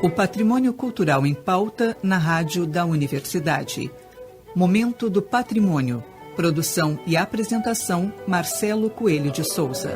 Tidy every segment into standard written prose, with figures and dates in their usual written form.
O patrimônio cultural em pauta na rádio da Universidade. Momento do Patrimônio. Produção e apresentação, Marcelo Coelho de Souza.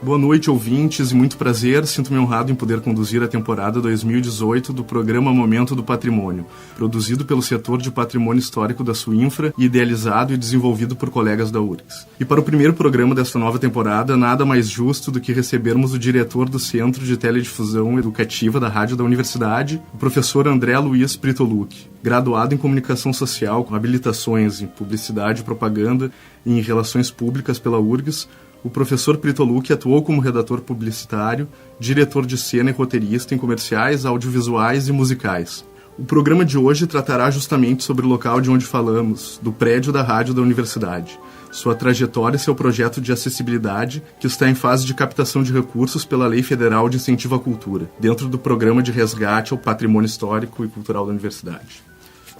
Boa noite, ouvintes, e muito prazer. Sinto-me honrado em poder conduzir a temporada 2018 do programa Momento do Patrimônio, produzido pelo setor de patrimônio histórico da Suinfra e idealizado e desenvolvido por colegas da URGS. E para o primeiro programa desta nova temporada, nada mais justo do que recebermos o diretor do Centro de Teledifusão Educativa da Rádio da Universidade, o professor André Luiz Pritolucci, graduado em Comunicação Social, com habilitações em Publicidade e Propaganda e em Relações Públicas pela URGS. O professor Pritolucci atuou como redator publicitário, diretor de cena e roteirista em comerciais, audiovisuais e musicais. O programa de hoje tratará justamente sobre o local de onde falamos, do prédio da Rádio da Universidade, sua trajetória e seu projeto de acessibilidade, que está em fase de captação de recursos pela Lei Federal de Incentivo à Cultura, dentro do Programa de Resgate ao Patrimônio Histórico e Cultural da Universidade.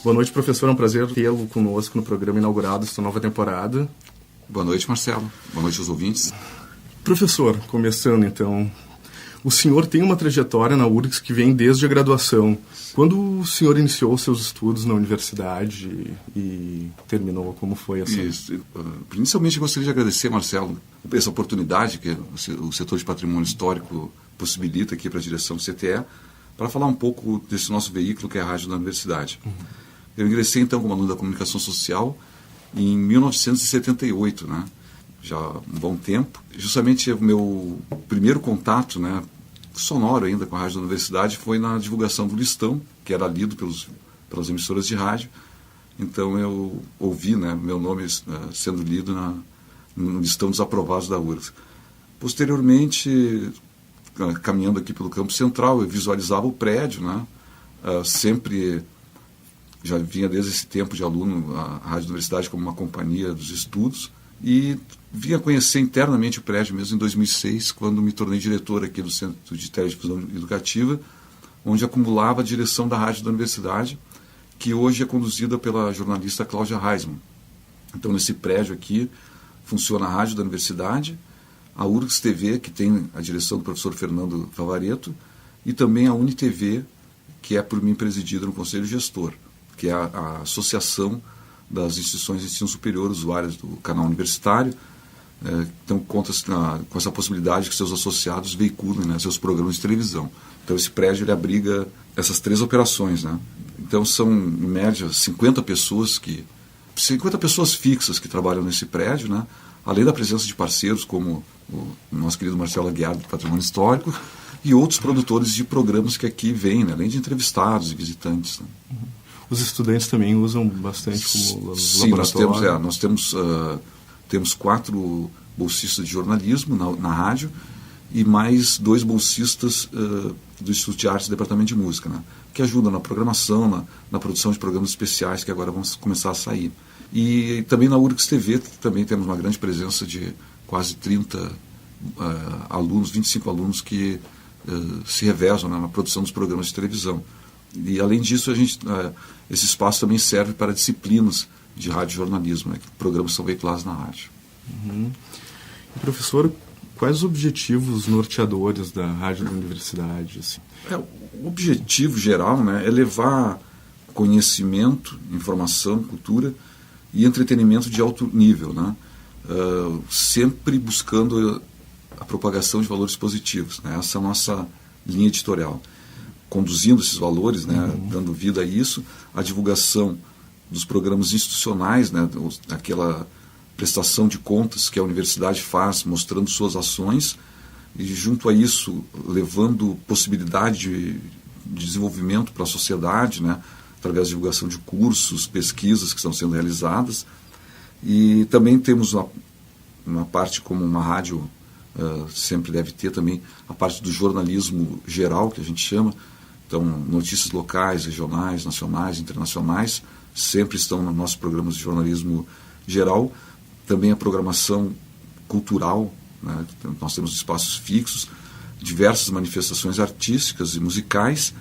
Boa noite, professor. É um prazer tê-lo conosco no programa inaugurado desta nova temporada. Boa noite, Marcelo. Boa noite aos ouvintes. Professor, começando então, o senhor tem uma trajetória na URGS que vem desde a graduação. Quando o senhor iniciou seus estudos na universidade e terminou, como foi essa? Isso. Inicialmente, eu gostaria de agradecer, Marcelo, essa oportunidade que o setor de patrimônio histórico possibilita aqui para a direção do CTE, para falar um pouco desse nosso veículo que é a Rádio da Universidade. Eu ingressei, então, como aluno da Comunicação Social em 1978, né? Já há um bom tempo. Justamente o meu primeiro contato, né, sonoro ainda com a Rádio da Universidade foi na divulgação do listão, que era lido pelas emissoras de rádio. Então eu ouvi, né, meu nome sendo lido no listão dos aprovados da URGS. Posteriormente, caminhando aqui pelo Campo Central, eu visualizava o prédio, né, sempre... Já vinha desde esse tempo de aluno a Rádio da Universidade como uma companhia dos estudos e vinha conhecer internamente o prédio mesmo em 2006, quando me tornei diretor aqui do Centro de Teledifusão Educativa, onde acumulava a direção da Rádio da Universidade, que hoje é conduzida pela jornalista Cláudia Reisman. Então, nesse prédio aqui, funciona a Rádio da Universidade, a URGS TV, que tem a direção do professor Fernando Favaretto, e também a UniTV, que é por mim presidida no Conselho Gestor, que é a associação das instituições de ensino superior usuárias do canal universitário. Então, conta com essa possibilidade que seus associados veiculem, né, seus programas de televisão. Então, esse prédio ele abriga essas três operações, né? Então, são, em média, 50 pessoas fixas que trabalham nesse prédio, né? Além da presença de parceiros como o nosso querido Marcelo Aguiar, do Patrimônio Histórico, e outros produtores de programas que aqui vêm, né, além de entrevistados e visitantes, né? Os estudantes também usam bastante como Sim, laboratório? Nós temos 4 bolsistas de jornalismo na rádio e mais 2 bolsistas do Instituto de Artes e Departamento de Música, né, que ajudam na programação, na produção de programas especiais que agora vão começar a sair. E também na URGS TV também temos uma grande presença de quase 30 alunos, 25 alunos que se revezam, né, na produção dos programas de televisão. E, além disso, esse espaço também serve para disciplinas de rádio-jornalismo, né, que programas são veiculados na rádio. Uhum. E, professor, quais os objetivos norteadores da Rádio da Universidade? Assim? O objetivo geral, né, é levar conhecimento, informação, cultura e entretenimento de alto nível, né, sempre buscando a propagação de valores positivos, né, essa é a nossa linha editorial. Conduzindo esses valores, né, dando vida a isso, a divulgação dos programas institucionais, né, aquela prestação de contas que a universidade faz, mostrando suas ações, e junto a isso, levando possibilidade de desenvolvimento para a sociedade, né, através da divulgação de cursos, pesquisas que estão sendo realizadas. E também temos uma parte como uma rádio sempre deve ter também, a parte do jornalismo geral, que a gente chama. Então, notícias locais, regionais, nacionais, internacionais, sempre estão nos nossos programas de jornalismo geral. Também a programação cultural, né? Nós temos espaços fixos, diversas manifestações artísticas e musicais.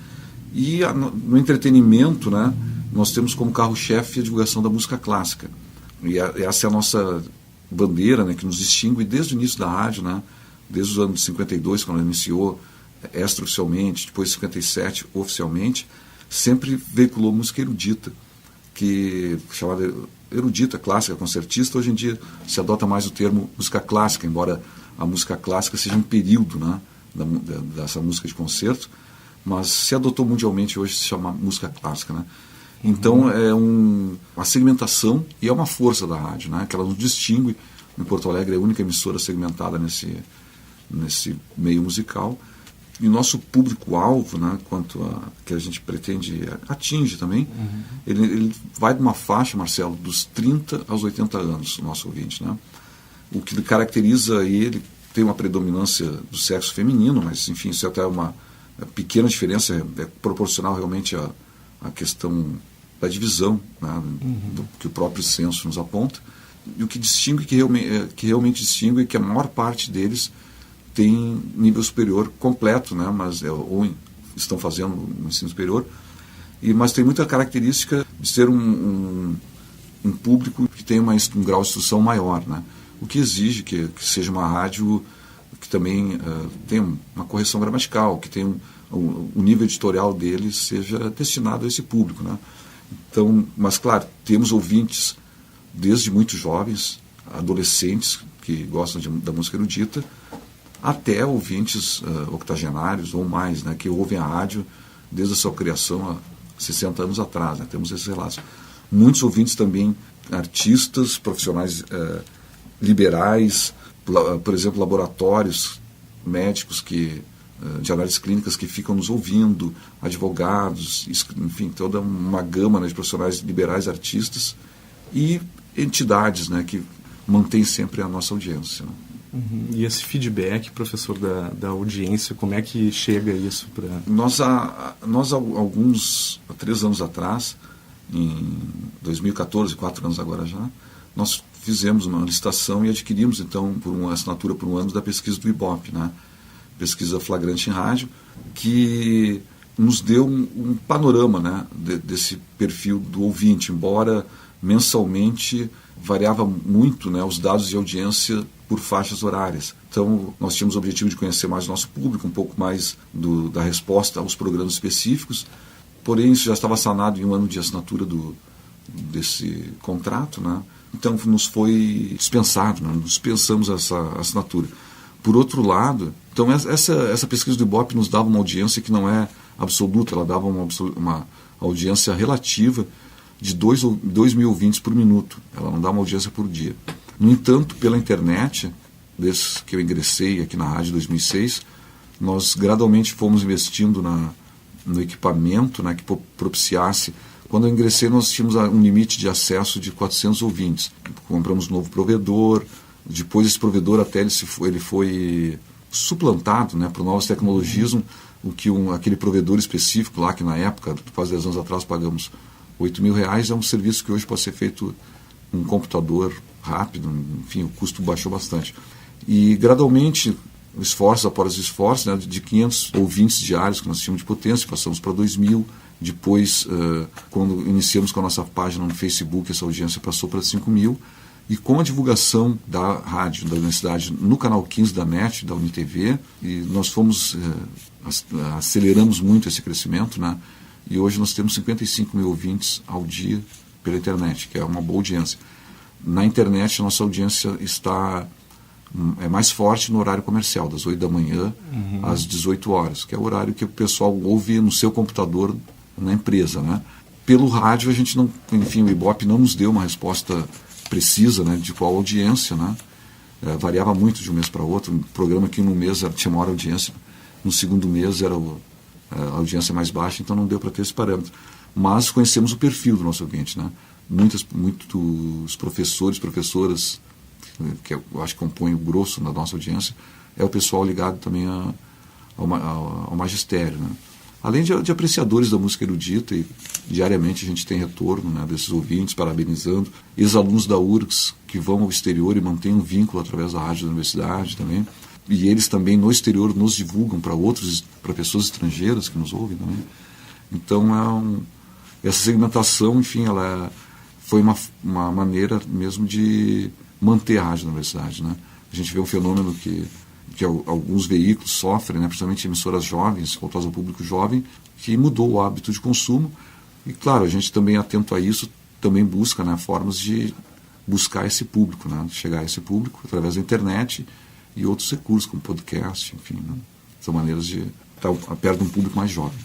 E no entretenimento, né, nós temos como carro-chefe a divulgação da música clássica. E essa é a nossa bandeira, né, que nos distingue desde o início da rádio, né, desde os anos de 52, quando ela iniciou extraoficialmente, depois de 57 oficialmente, sempre veiculou música erudita, que chamada erudita, clássica, concertista. Hoje em dia se adota mais o termo música clássica, embora a música clássica seja um período, né, dessa música de concerto, mas se adotou mundialmente hoje se chama música clássica, né? Então é uma segmentação e é uma força da rádio, né, que ela nos distingue. Em Porto Alegre é a única emissora segmentada nesse meio musical. E o nosso público-alvo, né, quanto a que a gente pretende atinge também, ele vai de uma faixa, Marcelo, dos 30 aos 80 anos, o nosso ouvinte, né? O que caracteriza ele tem uma predominância do sexo feminino, mas enfim, isso é até uma pequena diferença, é proporcional realmente à questão da divisão, né, que o próprio censo nos aponta. E o que distingue, que realmente distingue, é que a maior parte deles tem nível superior completo, né, mas ou estão fazendo o ensino superior, mas tem muita característica de ser um público que tem um grau de instrução maior, né, o que exige que seja uma rádio que também tenha uma correção gramatical, que tenha o nível editorial deles seja destinado a esse público, né. Então, mas claro, temos ouvintes desde muito jovens, adolescentes que gostam da música erudita, até ouvintes octogenários ou mais, né, que ouvem a rádio desde a sua criação há 60 anos atrás, né, temos esses relatos. Muitos ouvintes também, artistas, profissionais liberais, por exemplo, laboratórios médicos de análises clínicas que ficam nos ouvindo, advogados, enfim, toda uma gama, né, de profissionais liberais, artistas e entidades, né, que mantêm sempre a nossa audiência, né? E esse feedback, professor, da audiência, como é que chega isso para... Nós, há 3 anos atrás, em 2014, 4 anos agora já, nós fizemos uma licitação e adquirimos, então, por uma assinatura por 1 ano da pesquisa do Ibope, né? Pesquisa flagrante em rádio, que nos deu um panorama, né, desse perfil do ouvinte, embora mensalmente variava muito, né, os dados de audiência por faixas horárias. Então, nós tínhamos o objetivo de conhecer mais o nosso público, um pouco mais da resposta aos programas específicos, porém isso já estava sanado em 1 ano de assinatura desse contrato, né? Então nos foi dispensado, né? Dispensamos essa assinatura. Por outro lado, então essa pesquisa do Ibope nos dava uma audiência que não é absoluta, ela dava uma audiência relativa de 2 mil ouvintes por minuto, ela não dá uma audiência por dia. No entanto, pela internet, desde que eu ingressei aqui na rádio em 2006, nós gradualmente fomos investindo no equipamento, né, que propiciasse. Quando eu ingressei, nós tínhamos um limite de acesso de 400 ouvintes. Compramos um novo provedor, depois esse provedor até ele foi suplantado, né, por novas tecnologias, aquele provedor específico lá, que na época, quase 10 anos atrás, pagamos R$8.000, é um serviço que hoje pode ser feito um computador rápido, enfim, o custo baixou bastante. E gradualmente, esforços após esforços, né, de 500 ouvintes diários que nós tínhamos de potência, passamos para 2.000. Depois, quando iniciamos com a nossa página no Facebook, essa audiência passou para 5.000. E com a divulgação da rádio, da universidade, no canal 15 da NET, da UniTV, e nós aceleramos muito esse crescimento, né? E hoje nós temos 55 mil ouvintes ao dia pela internet, que é uma boa audiência. Na internet, a nossa audiência é mais forte no horário comercial, das 8 da manhã às 18 horas, que é o horário que o pessoal ouve no seu computador na empresa, né? Pelo rádio, a gente não, enfim, o Ibope não nos deu uma resposta precisa, né, de qual audiência, né? Variava muito de um mês para outro. Um programa que no mês tinha maior audiência, no segundo mês era a audiência mais baixa, então não deu para ter esse parâmetro. Mas conhecemos o perfil do nosso ouvinte, né? Muitos professores, professoras, que eu acho que compõem o grosso da nossa audiência, é o pessoal ligado também ao magistério, né? Além de apreciadores da música erudita, e diariamente a gente tem retorno, né, desses ouvintes, parabenizando, ex-alunos da URGS que vão ao exterior e mantêm um vínculo através da rádio da universidade também, e eles também no exterior nos divulgam para pessoas estrangeiras que nos ouvem também. Então essa segmentação, enfim, ela foi uma maneira mesmo de manter a rádio da universidade, né? A gente vê um fenômeno que alguns veículos sofrem, né? Principalmente emissoras jovens, voltadas ao público jovem, que mudou o hábito de consumo. E, claro, a gente também, atento a isso, também busca, né, formas de buscar esse público, né? Chegar a esse público através da internet e outros recursos, como podcast, enfim, né? São maneiras de estar perto de um público mais jovem.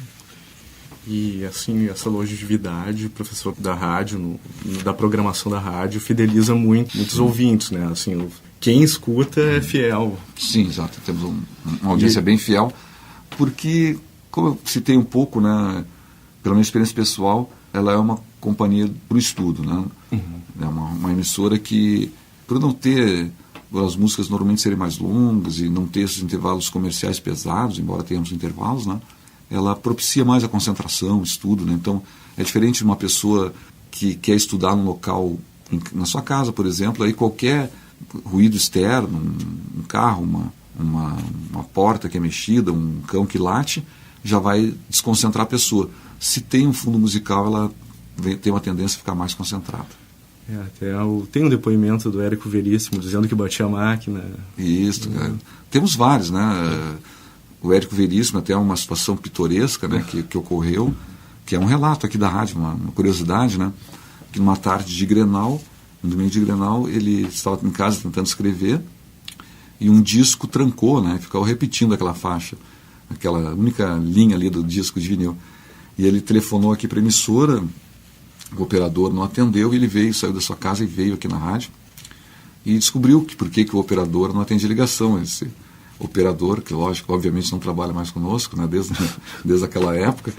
E, assim, essa longevidade, professor da rádio, da programação da rádio, fideliza muitos ouvintes, né? Assim, quem escuta é fiel. Sim, exato. Temos uma audiência bem fiel, porque, como eu citei um pouco, né, pela minha experiência pessoal, ela é uma companhia para o estudo, né? É uma emissora que, por não ter as músicas normalmente serem mais longas e não ter esses intervalos comerciais pesados, embora tenhamos intervalos, né? Ela propicia mais a concentração, o estudo, né? Então, é diferente de uma pessoa que quer estudar num local, na sua casa, por exemplo, aí qualquer ruído externo, um carro, uma porta que é mexida, um cão que late, já vai desconcentrar a pessoa. Se tem um fundo musical, ela tem uma tendência a ficar mais concentrada. Tem um depoimento do Érico Veríssimo dizendo que batia a máquina. Isso, temos vários, né? O Érico Veríssimo, até uma situação pitoresca, né, que ocorreu, que é um relato aqui da rádio, uma curiosidade, né? Que numa tarde de Grenal, no domingo de Grenal, ele estava em casa tentando escrever e um disco trancou, né? Ficou repetindo aquela faixa, aquela única linha ali do disco de vinil. E ele telefonou aqui para a emissora, o operador não atendeu, e ele saiu da sua casa e veio aqui na rádio e descobriu por que o operador não atende a ligação. Esse operador, que lógico, obviamente não trabalha mais conosco, né, desde aquela época,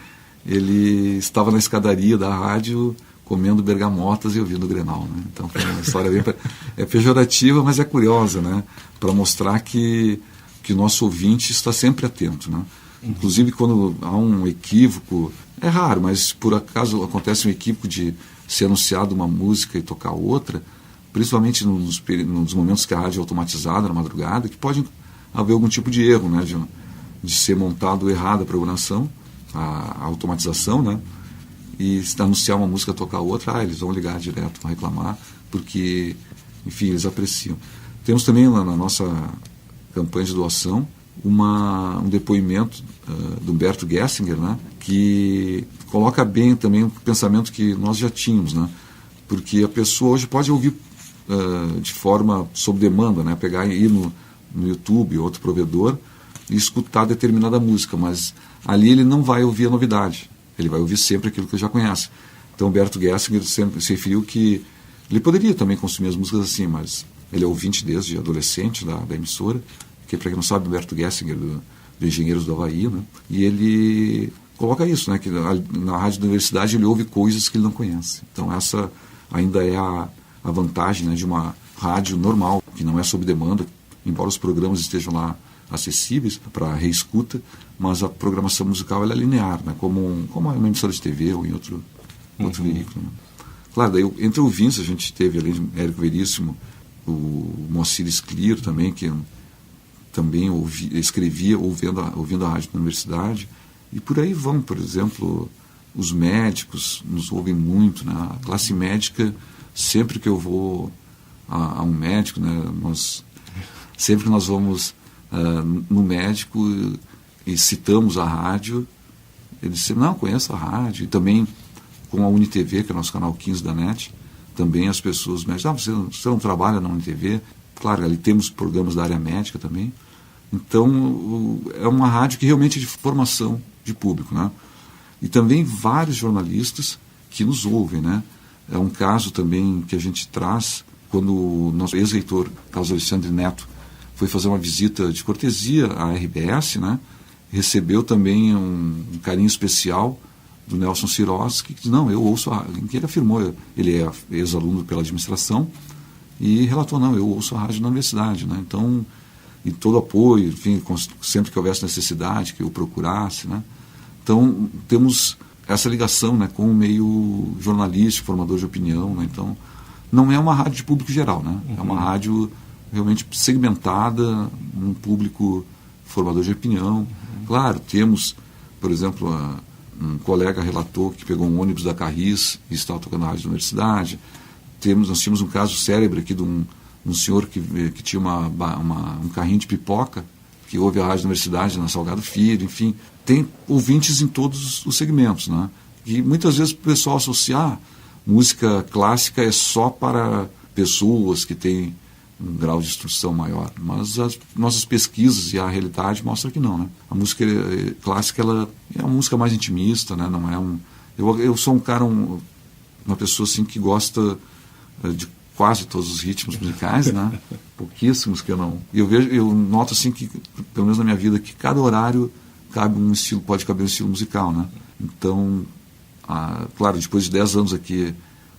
ele estava na escadaria da rádio comendo bergamotas e ouvindo o Grenal, né? Então foi uma história bem pejorativa, mas é curiosa, né, para mostrar que o nosso ouvinte está sempre atento, né? Inclusive quando há um equívoco, é raro, mas por acaso acontece um equívoco de ser anunciado uma música e tocar outra, principalmente nos momentos que a rádio é automatizada na madrugada, que pode haver algum tipo de erro, né, de ser montado errado a programação, a automatização, né, e se anunciar uma música tocar outra, eles vão ligar direto, vão reclamar, porque, enfim, eles apreciam. Temos também na nossa campanha de doação um depoimento do Humberto Gessinger, né, que coloca bem também o pensamento que nós já tínhamos, né, porque a pessoa hoje pode ouvir de forma sob demanda, né, pegar e ir no YouTube, outro provedor, e escutar determinada música, mas ali ele não vai ouvir a novidade, ele vai ouvir sempre aquilo que já conhece. Então Humberto Gessinger sempre se referiu que ele poderia também consumir as músicas assim, mas ele é ouvinte desde adolescente da emissora, que, para quem não sabe, Humberto Gessinger, do Engenheiros do Havaí, né? E ele coloca isso, né, que na rádio da universidade ele ouve coisas que ele não conhece. Então essa ainda é a vantagem, né, de uma rádio normal, que não é sob demanda, embora os programas estejam lá acessíveis para reescuta, mas a programação musical ela é linear, né, como uma emissora de TV ou em outro veículo. Né? Claro, daí entre ouvintes a gente teve, além de Érico Veríssimo, o Moacir Scliro também, que também escrevia ouvindo a rádio da universidade, e por aí vão, por exemplo, os médicos nos ouvem muito, né? A classe médica, sempre que eu vou a um médico, né, sempre que nós vamos no médico e citamos a rádio, ele diz, não, conheço a rádio, e também com a UniTV, que é o nosso canal 15 da NET, também as pessoas médicas, você não trabalha na UniTV? Claro, ali temos programas da área médica também. Então, é uma rádio que realmente é de formação de público, né? E também vários jornalistas que nos ouvem, né? É um caso também que a gente traz quando o nosso ex-reitor, Carlos Alexandre Neto, foi fazer uma visita de cortesia à RBS, né? Recebeu também um carinho especial do Nelson Siroz, que disse, não, eu ouço a rádio. Ele afirmou, ele é ex-aluno pela administração, e relatou, não, eu ouço a rádio na universidade, né? Então, e todo apoio, enfim, sempre que houvesse necessidade, que eu procurasse, né? Então, temos essa ligação, né, com o meio jornalístico, formador de opinião, né? Então, não é uma rádio de público geral, né? É uma rádio realmente segmentada, um público formador de opinião. Claro, temos, por exemplo, um colega relatou que pegou um ônibus da Carris e estava tocando a rádio da universidade. Nós tínhamos um caso célebre aqui de um um senhor que tinha um carrinho de pipoca, que ouve a rádio da universidade na Salgado Filho, enfim, tem ouvintes em todos os segmentos, né? E muitas vezes o pessoal associa música clássica é só para pessoas que têm um grau de instrução maior, mas as nossas pesquisas e a realidade mostram que não, né? A música clássica, ela é uma música mais intimista, né? Não é eu sou uma pessoa assim que gosta de quase todos os ritmos musicais, né? Pouquíssimos que eu não. Eu noto assim que, pelo menos na minha vida, que cada horário pode caber um estilo musical, né? Então, claro, depois de 10 anos aqui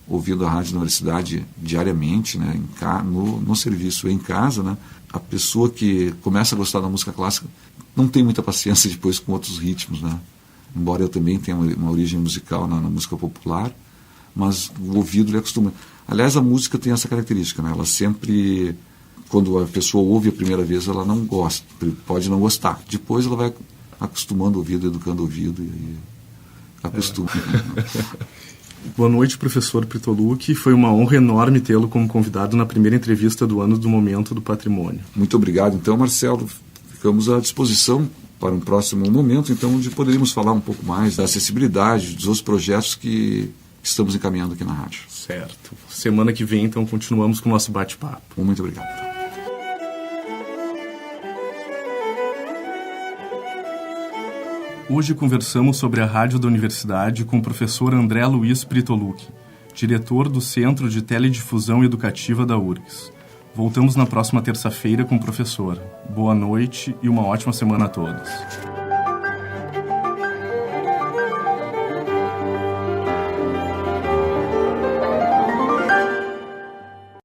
ouvindo a rádio da universidade diariamente, né, no serviço e em casa, né, a pessoa que começa a gostar da música clássica não tem muita paciência depois com outros ritmos, né? Embora eu também tenha uma origem musical na música popular, mas o ouvido ele acostuma. Aliás, a música tem essa característica, né? Ela sempre, quando a pessoa ouve a primeira vez, ela não gosta, pode não gostar. Depois ela vai acostumando o ouvido, educando o ouvido e acostuma. Boa noite, professor Pritolucci. Foi uma honra enorme tê-lo como convidado na primeira entrevista do ano do Momento do Patrimônio. Muito obrigado. Então, Marcelo, ficamos à disposição para um próximo momento, então, onde poderíamos falar um pouco mais da acessibilidade, dos outros projetos que estamos encaminhando aqui na rádio. Certo. Semana que vem, então, continuamos com o nosso bate-papo. Muito obrigado. Hoje conversamos sobre a rádio da universidade com o professor André Luiz Pritolucci, diretor do Centro de Teledifusão Educativa da URGS. Voltamos na próxima terça-feira com o professor. Boa noite e uma ótima semana a todos.